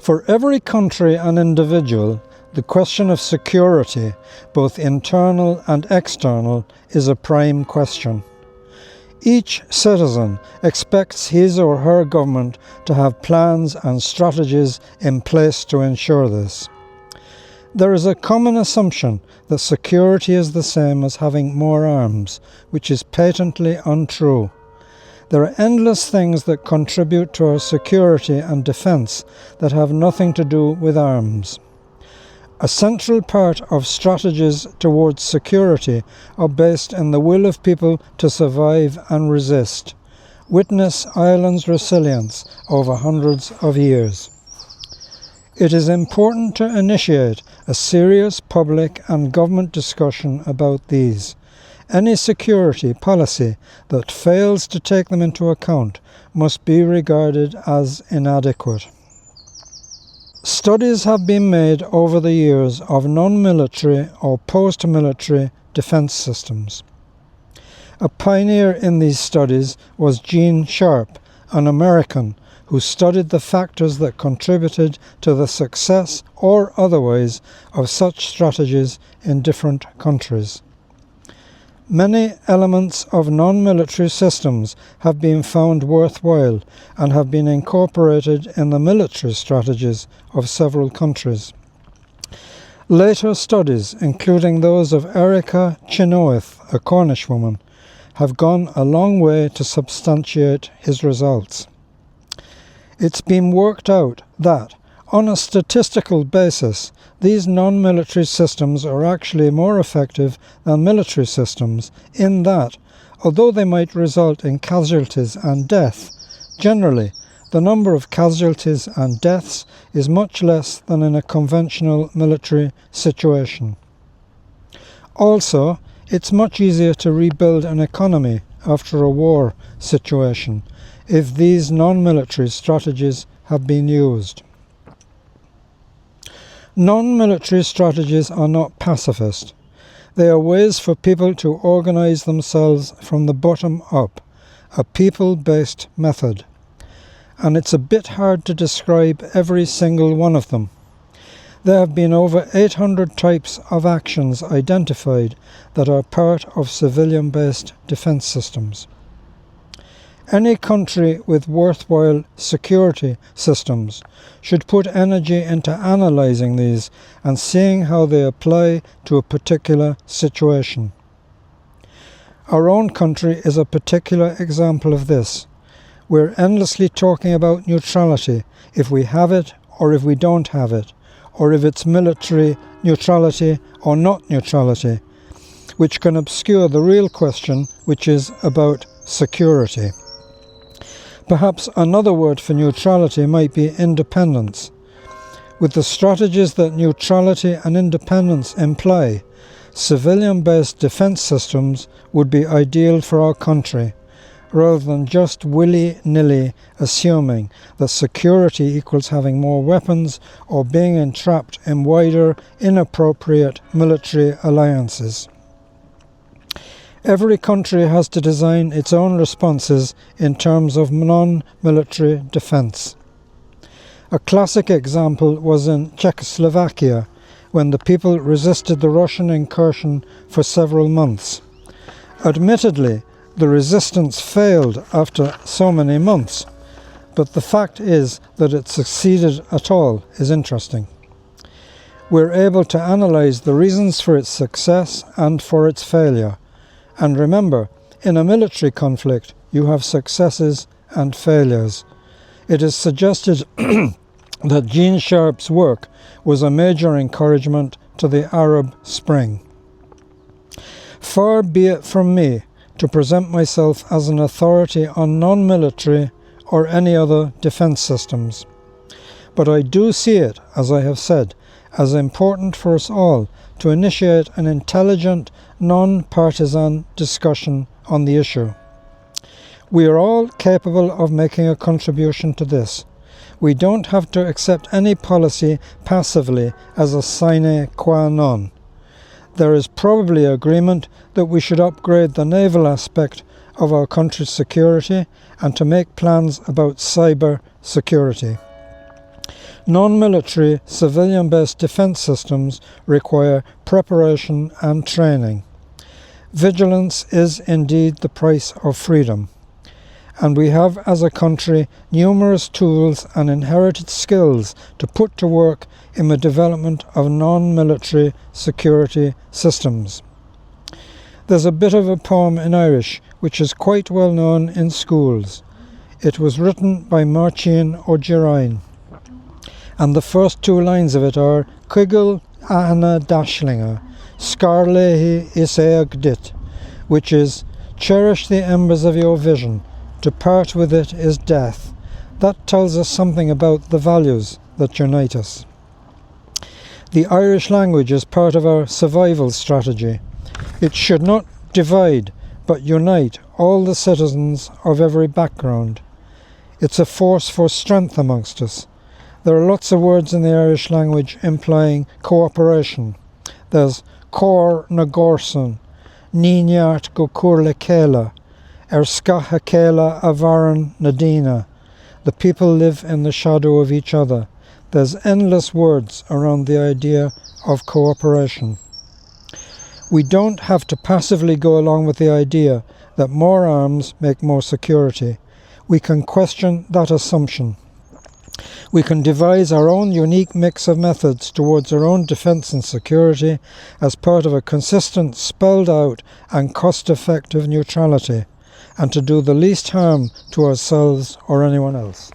For every country and individual, the question of security, both internal and external, is a prime question. Each citizen expects his or her government to have plans and strategies in place to ensure this. There is a common assumption that security is the same as having more arms, which is patently untrue. There are endless things that contribute to our security and defence that have nothing to do with arms. A central part of strategies towards security are based in the will of people to survive and resist. Witness Ireland's resilience over hundreds of years. It is important to initiate a serious public and government discussion about these. Any security policy that fails to take them into account must be regarded as inadequate. Studies have been made over the years of non-military or post-military defence systems. A pioneer in these studies was Gene Sharp, an American who studied the factors that contributed to the success or otherwise of such strategies in different countries. Many elements of non-military systems have been found worthwhile and have been incorporated in the military strategies of several countries. Later studies, including those of Erica Chenoweth, a Cornish woman, have gone a long way to substantiate his results. It's been worked out that, on a statistical basis, these non-military systems are actually more effective than military systems in that, although they might result in casualties and death, generally the number of casualties and deaths is much less than in a conventional military situation. Also, it's much easier to rebuild an economy after a war situation if these non-military strategies have been used. Non-military strategies are not pacifist. They are ways for people to organise themselves from the bottom up, a people-based method. And it's a bit hard to describe every single one of them. There have been over 800 types of actions identified that are part of civilian-based defence systems. Any country with worthwhile security systems should put energy into analysing these and seeing how they apply to a particular situation. Our own country is a particular example of this. We're endlessly talking about neutrality, if we have it or if we don't have it, or if it's military neutrality or not neutrality, which can obscure the real question, which is about security. Perhaps another word for neutrality might be independence. With the strategies that neutrality and independence imply, civilian-based defence systems would be ideal for our country, rather than just willy-nilly assuming that security equals having more weapons or being entrapped in wider, inappropriate military alliances. Every country has to design its own responses in terms of non-military defence. A classic example was in Czechoslovakia, when the people resisted the Russian incursion for several months. Admittedly, the resistance failed after so many months, but the fact is that it succeeded at all is interesting. We're able to analyse the reasons for its success and for its failure. And remember, in a military conflict, you have successes and failures. It is suggested that Gene Sharp's work was a major encouragement to the Arab Spring. Far be it from me to present myself as an authority on non-military or any other defence systems. But I do see it, as I have said, as important for us all to initiate an intelligent, non-partisan discussion on the issue. We are all capable of making a contribution to this. We don't have to accept any policy passively as a sine qua non. There is probably agreement that we should upgrade the naval aspect of our country's security and to make plans about cyber security. Non-military, civilian-based defence systems require preparation and training. Vigilance is indeed the price of freedom, and we have as a country numerous tools and inherited skills to put to work in the development of non-military security systems. There's a bit of a poem in Irish which is quite well known in schools. It was written by Martin O'Gerain, and the first two lines of it are Cuigil Anna Dashlinga, Scarlehi Isaiah Dit, which is, cherish the embers of your vision, to part with it is death. That tells us something about the values that unite us. The Irish language is part of our survival strategy. It should not divide, but unite all the citizens of every background. It's a force for strength amongst us. There are lots of words in the Irish language implying cooperation. There's cor na gorson, níneart go curla céla, scacha céla avaran nadina. The people live in the shadow of each other. There's endless words around the idea of cooperation. We don't have to passively go along with the idea that more arms make more security. We can question that assumption. We can devise our own unique mix of methods towards our own defence and security as part of a consistent, spelled out and cost-effective neutrality, and to do the least harm to ourselves or anyone else.